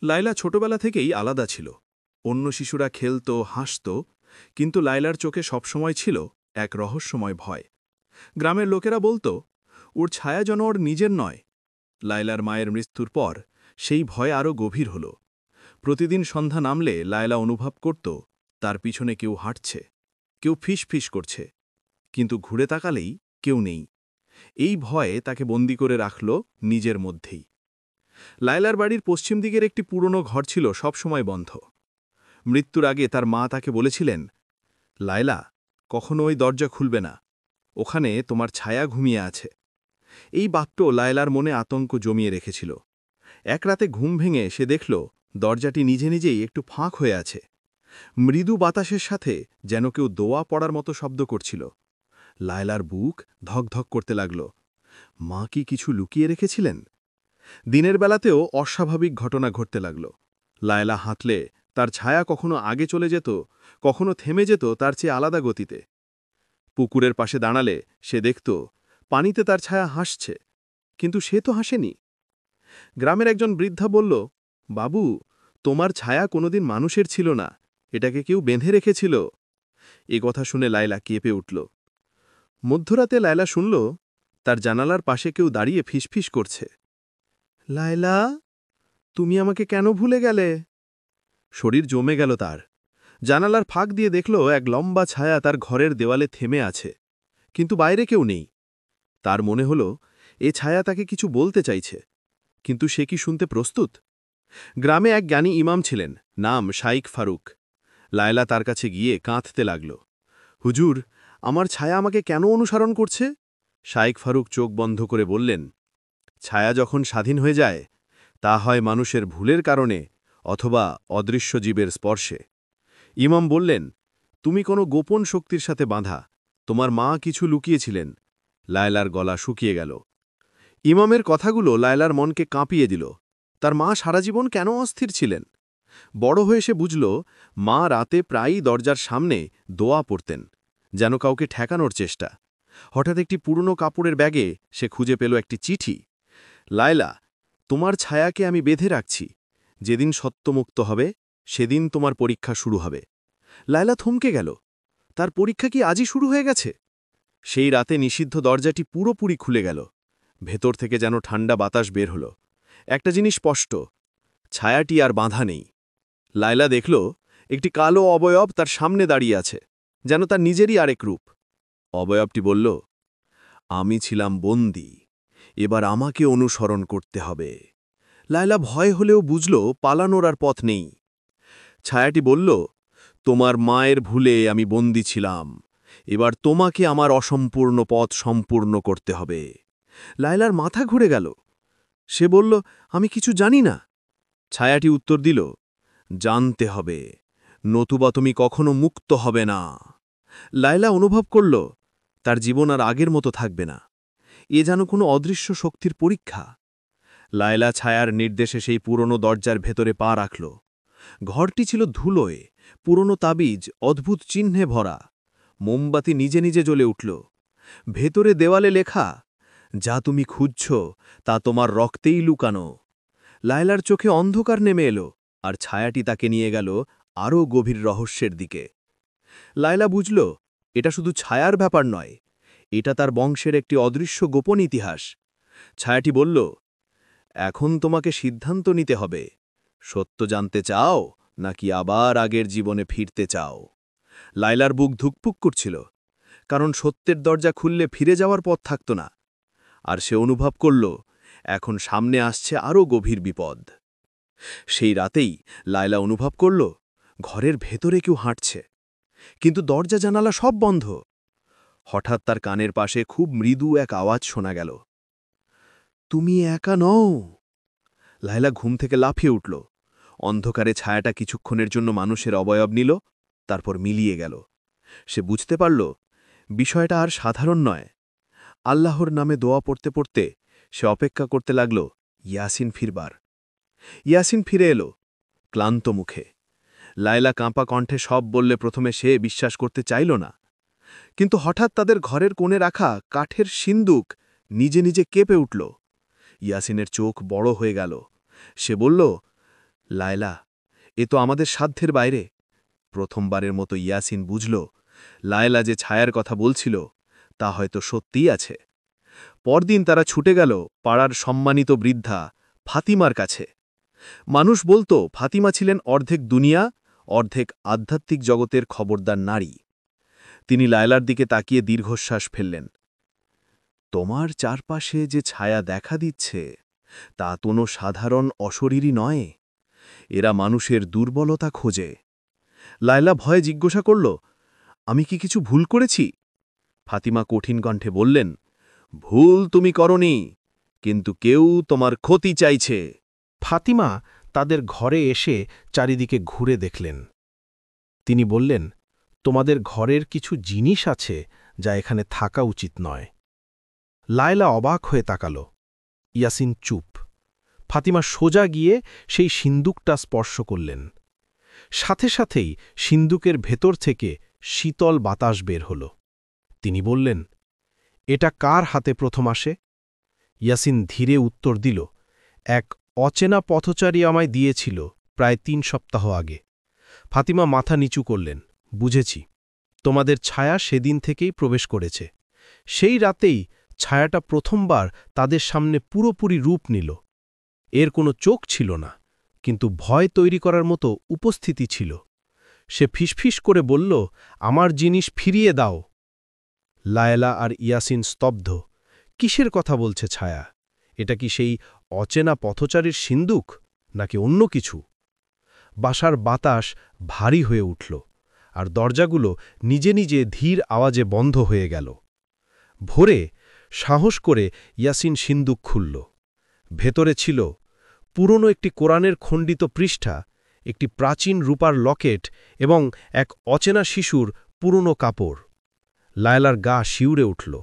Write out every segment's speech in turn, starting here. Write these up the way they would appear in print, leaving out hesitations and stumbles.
লায়লা ছোটবেলা থেকেই আলাদা ছিল। অন্য শিশুরা খেলত, হাসত, কিন্তু লায়লার চোখে সবসময় ছিল এক রহস্যময় ভয়। গ্রামের লোকেরা বলতো, ওর ছায়া যেন ওর নিজের নয়। লায়লার মায়ের মৃত্যুর পর সেই ভয় আরও গভীর হল। প্রতিদিন সন্ধ্যা নামলে লায়লা অনুভব করত তার পিছনে কেউ হাঁটছে, কেউ ফিস করছে, কিন্তু ঘুরে তাকালেই কেউ নেই। এই ভয়ে তাকে বন্দি করে রাখল নিজের মধ্যেই। লায়লার বাড়ির পশ্চিম দিকের একটি পুরনো ঘর ছিল সবসময় বন্ধ। মৃত্যুর আগে তার মা তাকে বলেছিলেন, লায়লা, কখনো ওই দরজা খুলবে না, ওখানে তোমার ছায়া ঘুমিয়ে আছে। এই বাক্য লায়লার মনে আতঙ্ক জমিয়ে রেখেছিল। এক রাতে ঘুম ভেঙে সে দেখল দরজাটি নিজে নিজেই একটু ফাঁক হয়ে আছে। মৃদু বাতাসের সাথে যেন কেউ দোয়া পড়ার মতো শব্দ করছিল। লায়লার বুক ধকধক করতে লাগল। মা কি কিছু লুকিয়ে রেখেছিলেন? দিনের বেলাতেও অস্বাভাবিক ঘটনা ঘটতে লাগল। লায়লা হাঁটলে তার ছায়া কখনো আগে চলে যেত, কখনো থেমে যেত তার চেয়ে আলাদা গতিতে। পুকুরের পাশে দাঁড়ালে সে দেখত পানিতে তার ছায়া হাসছে, কিন্তু সে তো হাসেনি। গ্রামের একজন বৃদ্ধা বলল, বাবু, তোমার ছায়া কোনোদিন মানুষের ছিল না, এটাকে কেউ বেঁধে রেখেছিল। এ কথা শুনে লায়লা কেঁপে উঠল। মধ্যরাতে লায়লা শুনল তার জানালার পাশে কেউ দাঁড়িয়ে ফিসফিস করছে, লায়লা, তুমি আমাকে কেন ভুলে গেলে? শরীর জমে গেল তার। জানালার ফাঁক দিয়ে দেখল এক লম্বা ছায়া তার ঘরের দেওয়ালে থেমে আছে, কিন্তু বাইরে কেউ নেই। তার মনে হল এ ছায়া তাকে কিছু বলতে চাইছে, কিন্তু সে কি শুনতে প্রস্তুত? গ্রামে এক জ্ঞানী ইমাম ছিলেন, নাম শাইখ ফারুক। লায়লা তার কাছে গিয়ে কাঁদতে লাগল, হুজুর, আমার ছায়া আমাকে কেন অনুসরণ করছে? শাইখ ফারুক চোখ বন্ধ করে বললেন, ছায়া যখন স্বাধীন হয়ে যায়, তা হয় মানুষের ভুলের কারণে অথবা অদৃশ্য জীবের স্পর্শে। ইমাম বললেন, তুমি কোনো গোপন শক্তির সাথে বাঁধা, তোমার মা কিছু লুকিয়েছিলেন। লায়লার গলা শুকিয়ে গেল। ইমামের কথাগুলো লায়লার মনকে কাঁপিয়ে দিল। তার মা সারা জীবন কেন অস্থির ছিলেন? বড় হয়ে সে বুঝল, মা রাতে প্রায়ই দরজার সামনে দোয়া পড়তেন, যেন কাউকে ঠেকানোর চেষ্টা। হঠাৎ একটি পুরনো কাপড়ের ব্যাগে সে খুঁজে পেল একটি চিঠি। লায়লা, তোমার ছায়াকে আমি বেঁধে রাখছি, যেদিন সত্যমুক্ত হবে সেদিন তোমার পরীক্ষা শুরু হবে। লায়লা থমকে গেল। তার পরীক্ষা কি আজই শুরু হয়ে গেছে? সেই রাতে নিষিদ্ধ দরজাটি পুরোপুরি খুলে গেল। ভেতর থেকে যেন ঠান্ডা বাতাস বের হল। একটা জিনিস স্পষ্ট, ছায়াটি আর বাঁধা নেই। লায়লা দেখল একটি কালো অবয়ব তার সামনে দাঁড়িয়ে আছে, যেন তার নিজেরই আরেক রূপ। অবয়বটি বলল, আমি ছিলাম বন্দী, এবার আমাকে অনুসরণ করতে হবে। লায়লা ভয় হলেও বুঝল পালানোর আর পথ নেই। ছায়াটি বলল, তোমার মায়ের ভুলে আমি বন্দী ছিলাম, এবার তোমাকে আমার অসম্পূর্ণ পথ সম্পূর্ণ করতে হবে। লায়লার মাথা ঘুরে গেল। সে বলল, আমি কিছু জানি না। ছায়াটি উত্তর দিল, জানতে হবে, নতুবা তুমি কখনো মুক্ত হবে না। লায়লা অনুভব করল তার জীবন আর আগের মতো থাকবে না। এ যেন কোনো অদৃশ্য শক্তির পরীক্ষা। লায়লা ছায়ার নির্দেশে সেই পুরনো দরজার ভেতরে পা রাখল। ঘরটি ছিল ধুলোয়, পুরনো তাবিজ, অদ্ভুত চিহ্নে ভরা। মোমবাতি নিজে নিজে জ্বলে উঠল। ভেতরে দেওয়ালে লেখা, যা তুমি খুঁজছ তা তোমার রক্তেই লুকানো। লায়লার চোখে অন্ধকার নেমে এলো, আর ছায়াটি তাকে নিয়ে গেল আরও গভীর রহস্যের দিকে। লায়লা বুঝল এটা শুধু ছায়ার ব্যাপার নয়, এটা তার বংশের একটি অদৃশ্য গোপন ইতিহাস। ছায়াটি বলল, এখন তোমাকে সিদ্ধান্ত নিতে হবে, সত্য জানতে চাও নাকি আবার আগের জীবনে ফিরতে চাও। লায়লার বুক ধুকপুক করছিল, কারণ সত্যের দরজা খুললে ফিরে যাওয়ার পথ থাকত না। আর সে অনুভব করল এখন সামনে আসছে আরও গভীর বিপদ। সেই রাতেই লায়লা অনুভব করল ঘরের ভেতরে কেউ হাঁটছে, কিন্তু দরজা জানালা সব বন্ধ। হঠাৎ তার কানের পাশে খুব মৃদু এক আওয়াজ শোনা গেল, তুমি একা নও। লায়লা ঘুম থেকে লাফিয়ে উঠল। অন্ধকারে ছায়াটা কিছুক্ষণের জন্য মানুষের অবয়ব নিল, তারপর মিলিয়ে গেল। সে বুঝতে পারল বিষয়টা আর সাধারণ নয়। আল্লাহর নামে দোয়া পড়তে পড়তে সে অপেক্ষা করতে লাগল ইয়াসিন ফিরবার। ইয়াসিন ফিরে এলো, ক্লান্ত মুখে। লায়লা কাঁপা কণ্ঠে সব বললে প্রথমে সে বিশ্বাস করতে চাইল না, কিন্তু হঠাৎ তাদের ঘরের কোণে রাখা কাঠের সিন্দুক নিজে নিজে কেঁপে উঠল। ইয়াসিনের চোখ বড় হয়ে গেল। সে বলল, লায়লা, এ তো আমাদের সাধ্যের বাইরে। প্রথমবারের মতো ইয়াসিন বুঝল লায়লা যে ছায়ার কথা বলছিল তা হয়তো সত্যিই আছে। পরদিন তারা ছুটে গেল পাড়ার সম্মানিত বৃদ্ধা ফাতিমার কাছে। মানুষ বলতো ফাতিমা ছিলেন অর্ধেক দুনিয়া, অর্ধেক আধ্যাত্মিক জগতের খবরদার নারী। তিনি লায়লার দিকে তাকিয়ে দীর্ঘশ্বাস ফেললেন। তোমার চারপাশে যে ছায়া দেখা দিচ্ছে তা কোনো সাধারণ অশরীরই নয়, এরা মানুষের দুর্বলতা খোঁজে। লায়লা ভয়ে জিজ্ঞাসা করল, আমি কি কিছু ভুল করেছি? ফাতিমা কঠিন কণ্ঠে বললেন, ভুল তুমি করনি, কিন্তু কেউ তোমার ক্ষতি চাইছে। ফাতিমা তাদের ঘরে এসে চারিদিকে ঘুরে দেখলেন। তিনি বললেন, তোমাদের ঘরের কিছু জিনিস আছে যা এখানে থাকা উচিত নয়। লায়লা অবাক হয়ে তাকাল। ইয়াসিন চুপ। ফাতিমা সোজা গিয়ে সেই সিন্দুকটা স্পর্শ করলেন। সাথে সাথেই সিন্দুকের ভেতর থেকে শীতল বাতাস বের হল। তিনি বললেন, এটা কার হাতে প্রথম আসে? ইয়াসিন ধীরে উত্তর দিল, এক অচেনা পথচারী আমায় দিয়েছিল প্রায় ৩ সপ্তাহ আগে। ফাতিমা মাথা নিচু করলেন, বুঝেছি, তোমাদের ছায়া সেদিন থেকেই প্রবেশ করেছে। সেই রাতেই ছায়াটা প্রথমবার তাদের সামনে পুরোপুরি রূপ নিল। এর কোনো চোখ ছিল না, কিন্তু ভয় তৈরি করার মতো উপস্থিতি ছিল। সে ফিসফিস করে বলল, আমার জিনিস ফিরিয়ে দাও। লায়লা আর ইয়াসিন স্তব্ধ। কিসের কথা বলছে ছায়া? এটা কি সেই অচেনা পথচারীর সিন্দুক, নাকি অন্য কিছু? বাসার বাতাস ভারী হয়ে উঠল, আর দরজাগুলো নিজে নিজে ধীর আওয়াজে বন্ধ হয়ে গেল। ভোরে সাহস করে ইয়াসিন সিন্দুক খুলল। ভেতরে ছিল পুরনো একটি কোরআনের খণ্ডিত পৃষ্ঠা, একটি প্রাচীন রূপার লকেট এবং এক অচেনা শিশুর পুরনো কাপড়। লায়লার গা শিউরে উঠল।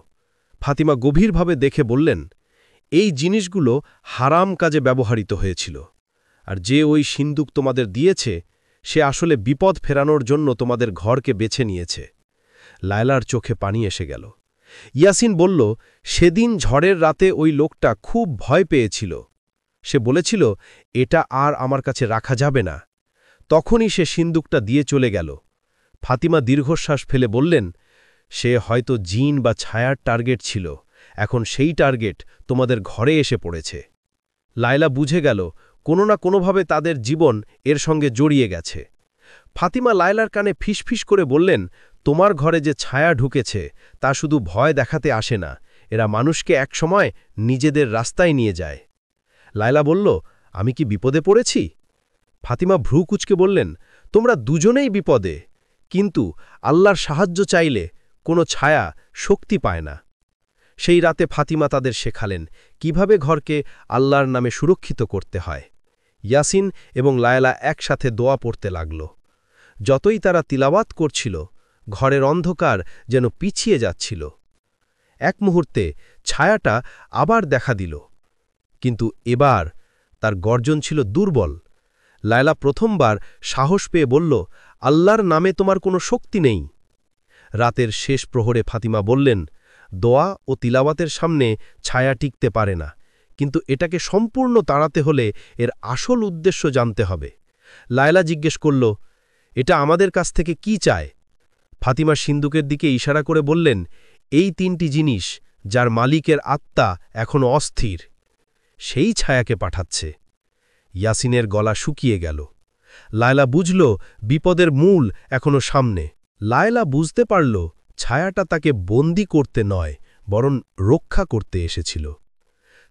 ফাতিমা গভীরভাবে দেখে বললেন, এই জিনিসগুলো হারাম কাজে ব্যবহৃত হয়েছিল, আর যে ওই সিন্দুক তোমাদের দিয়েছে সে আসলে বিপদ ফেরানোর জন্য তোমাদের ঘরকে বেছে নিয়েছে। লায়লার চোখে পানি এসে গেল। ইয়াসিন বলল, সেদিন ঝড়ের রাতে ওই লোকটা খুব ভয় পেয়েছিল। সে বলেছিল, এটা আর আমার কাছে রাখা যাবে না। তখনই সে সিন্দুকটা দিয়ে চলে গেল। ফাতিমা দীর্ঘশ্বাস ফেলে বললেন, সে হয়তো জিন বা ছায়ার টার্গেট ছিল, এখন সেই টার্গেট তোমাদের ঘরে এসে পড়েছে। লায়লা বুঝে গেল কোনো না কোনোভাবে তাদের জীবন এর সঙ্গে জড়িয়ে গেছে। ফাতিমা লায়লার কানে ফিসফিস করে বললেন, তোমার ঘরে যে ছায়া ঢুকেছে তা শুধু ভয় দেখাতে আসে না, এরা মানুষকে একসময় নিজেদের রাস্তায় নিয়ে যায়। লায়লা বলল, আমি কি বিপদে পড়েছি? ফাতিমা ভ্রু কুঁচকে বললেন, তোমরা দুজনেই বিপদে, কিন্তু আল্লাহর সাহায্য চাইলে কোনো ছায়া শক্তি পায় না। সেই রাতে ফাতিমা তাদের শেখালেন কিভাবে ঘরকে আল্লাহর নামে সুরক্ষিত করতে হয়। ইয়াসিন এবং লায়লা একসাথে দোয়া পড়তে লাগল। যতই তারা তিলাওয়াত করছিল, ঘরের অন্ধকার যেন পিছিয়ে যাচ্ছিল। এক মুহূর্তে ছায়াটা আবার দেখা দিল, কিন্তু এবার তার গর্জন ছিল দুর্বল। লায়লা প্রথমবার সাহস পেয়ে বলল, আল্লাহর নামে তোমার কোনো শক্তি নেই। রাতের শেষ প্রহরে ফাতিমা বললেন, দোয়া ও তিলাওয়াতের সামনে ছায়া টিকতে পারে না, কিন্তু এটাকে সম্পূর্ণ তাড়াতে হলে এর আসল উদ্দেশ্য জানতে হবে। লায়লা জিজ্ঞেস করল, এটা আমাদের কাছ থেকে কি চায়? ফাতিমা সিন্দুকের দিকে ইশারা করে বললেন, এই 3টি জিনিস যার মালিকের আত্মা এখনও অস্থির, সেই ছায়াকে পাঠাচ্ছে। ইয়াসিনের গলা শুকিয়ে গেল। লায়লা বুঝল বিপদের মূল এখনও সামনে। লায়লা বুঝতে পারল ছায়াটা তাকে বন্দী করতে নয়, বরং রক্ষা করতে এসেছিল।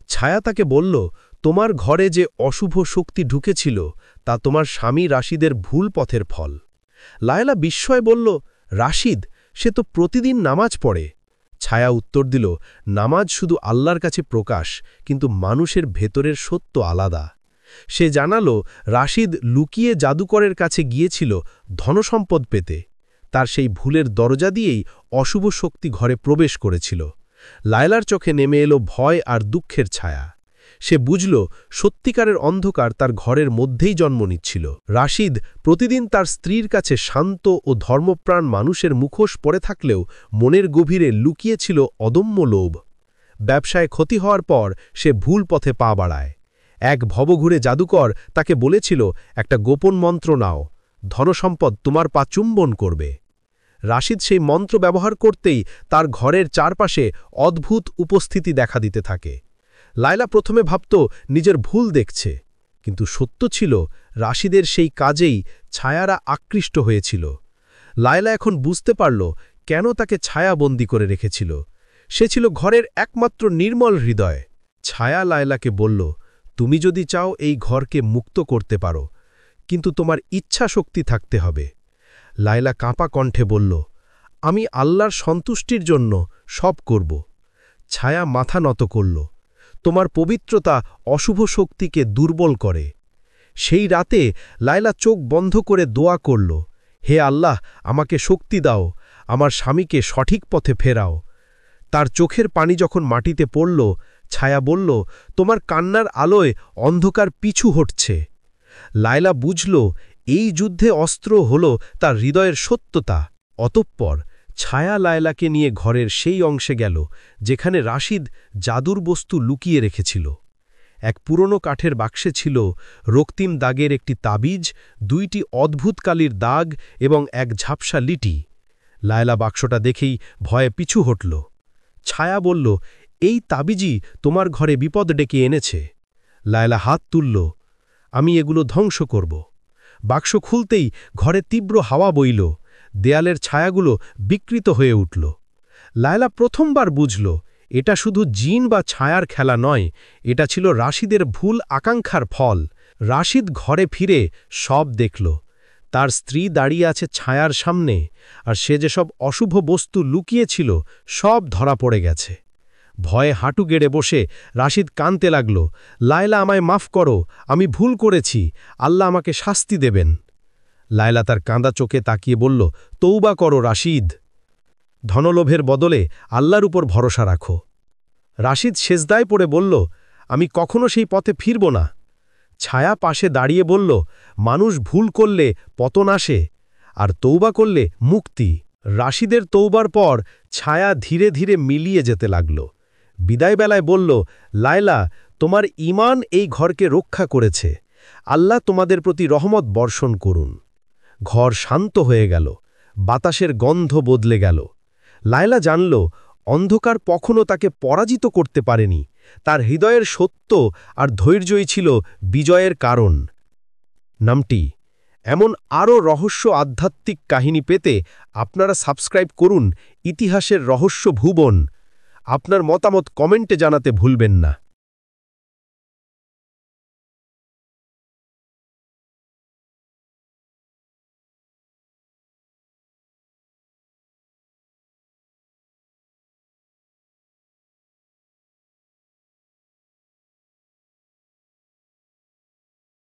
ছায়া তাকে বলল, তোমার ঘরে যে অশুভ শক্তি ঢুকেছিল তা তোমার স্বামী রাশিদের ভুল পথের ফল। লায়লা বিস্ময়ে বলল, রাশিদ, সে তো প্রতিদিন নামাজ পড়ে। ছায়া উত্তর দিল, নামাজ শুধু আল্লাহর কাছে প্রকাশ, কিন্তু মানুষের ভেতরের সত্য আলাদা। সে জানালো, রাশিদ লুকিয়ে জাদুকরের কাছে গিয়েছিল ধনসম্পদ পেতে। তার সেই ভুলের দরজা দিয়েই অশুভ শক্তি ঘরে প্রবেশ করেছিল। লায়লার চোখে নেমে এলো ভয় আর দুঃখের ছায়া। সে বুঝল সত্যিকারের অন্ধকার তার ঘরের মধ্যেই জন্ম নিচ্ছিল। রাশিদ প্রতিদিন তার স্ত্রীর কাছে শান্ত ও ধর্মপ্রাণ মানুষের মুখোশ পরে থাকলেও মনের গভীরে লুকিয়েছিল অদম্য লোভ। ব্যবসায় ক্ষতি হওয়ার পর সে ভুল পথে পা বাড়ায়। এক ভবঘুরে জাদুকর তাকে বলেছিল, একটা গোপন মন্ত্র নাও, ধনসম্পদ তোমার পা চুম্বন করবে। রাশিদ সেই মন্ত্র ব্যবহার করতেই তার ঘরের চারপাশে অদ্ভুত উপস্থিতি দেখা দিতে থাকে। লায়লা প্রথমে ভাবত নিজের ভুল দেখছে, কিন্তু সত্য ছিল রাশিদের সেই কাজেই ছায়ারা আকৃষ্ট হয়েছিল। লায়লা এখন বুঝতে পারল কেন তাকে ছায়াবন্দী করে রেখেছিল। সে ছিল ঘরের একমাত্র নির্মল হৃদয়। ছায়া লায়লাকে বলল, তুমি যদি চাও এই ঘরকে মুক্ত করতে পারো, কিন্তু তোমার ইচ্ছা শক্তি থাকতে হবে। লায়লা কাঁপা কণ্ঠে বলল, আমি আল্লাহর সন্তুষ্টির জন্য সব করব। ছায়া মাথা নত করল, তোমার পবিত্রতা অশুভ শক্তিকে দুর্বল করে। সেই রাতে লায়লা চোখ বন্ধ করে দোয়া করল, হে আল্লাহ, আমাকে শক্তি দাও, আমার স্বামীকে সঠিক পথে ফেরাও। তার চোখের পানি যখন মাটিতে পড়ল, ছায়া বলল, তোমার কান্নার আলোয় অন্ধকার পিছু হটছে। লায়লা বুঝল এই যুদ্ধে অস্ত্র হল তার হৃদয়ের সত্যতা। অতঃপর ছায়া লায়লাকে নিয়ে ঘরের সেই অংশে গেল যেখানে রাশিদ জাদুর বস্তু লুকিয়ে রেখেছিল। এক পুরনো কাঠের বাক্সে ছিল রক্তিম দাগের একটি তাবিজ, 2টি অদ্ভুত কালির দাগ এবং এক ঝাপসা লিটি। লায়লা বাক্সটা দেখেই ভয়ে পিছু হটল। ছায়া বলল, এই তাবিজই তোমার ঘরে বিপদ ডেকে এনেছে। লায়লা হাত তুলল, আমি এগুলো ধ্বংস করব। বাক্স খুলতেই ঘরে তীব্র হাওয়া বইল, দেয়ালের ছায়াগুলো বিকৃত হয়ে উঠল। লায়লা প্রথমবার বুঝল এটা শুধু জিন বা ছায়ার খেলা নয়, এটা ছিল রাশিদের ভুল আকাঙ্ক্ষার ফল। রাশিদ ঘরে ফিরে সব দেখল। তার স্ত্রী দাঁড়িয়ে আছে ছায়ার সামনে, আর সে যেসব অশুভ বস্তু লুকিয়েছিল সব ধরা পড়ে গেছে। ভয়ে হাঁটু গেড়ে বসে রাশিদ কাঁদতে লাগল, লায়লা, আমায় মাফ করো, আমি ভুল করেছি, আল্লাহ আমাকে শাস্তি দেবেন। লায়লা তার কাঁদা চোখে তাকিয়ে বলল, তৌবা করো রাশিদ, ধনলোভের বদলে আল্লাহর উপর ভরসা রাখো। রাশিদ সেজদায় পড়ে বলল, আমি কখনো সেই পথে ফিরব না। ছায়া পাশে দাঁড়িয়ে বলল, মানুষ ভুল করলে পতন আসে, আর তৌবা করলে মুক্তি। রাশিদের তৌবার পর ছায়া ধীরে ধীরে মিলিয়ে যেতে লাগল। বিদায়বেলায় বলল, লায়লা, তোমার ঈমান এই ঘরকে রক্ষা করেছে, আল্লাহ তোমাদের প্রতি রহমত বর্ষণ করুন। ঘর শান্ত হয়ে গেল, বাতাসের গন্ধ বদলে গেল। লায়লা জানল অন্ধকার কখনো তাকে পরাজিত করতে পারেনি, তার হৃদয়ের সত্য আর ধৈর্যই ছিল বিজয়ের কারণ। নামটি এমন আরও রহস্য আধ্যাত্মিক কাহিনী পেতে আপনারা সাবস্ক্রাইব করুন ইতিহাসের রহস্য ভুবন। আপনার মতামত কমেন্টে জানাতে ভুলবেন না।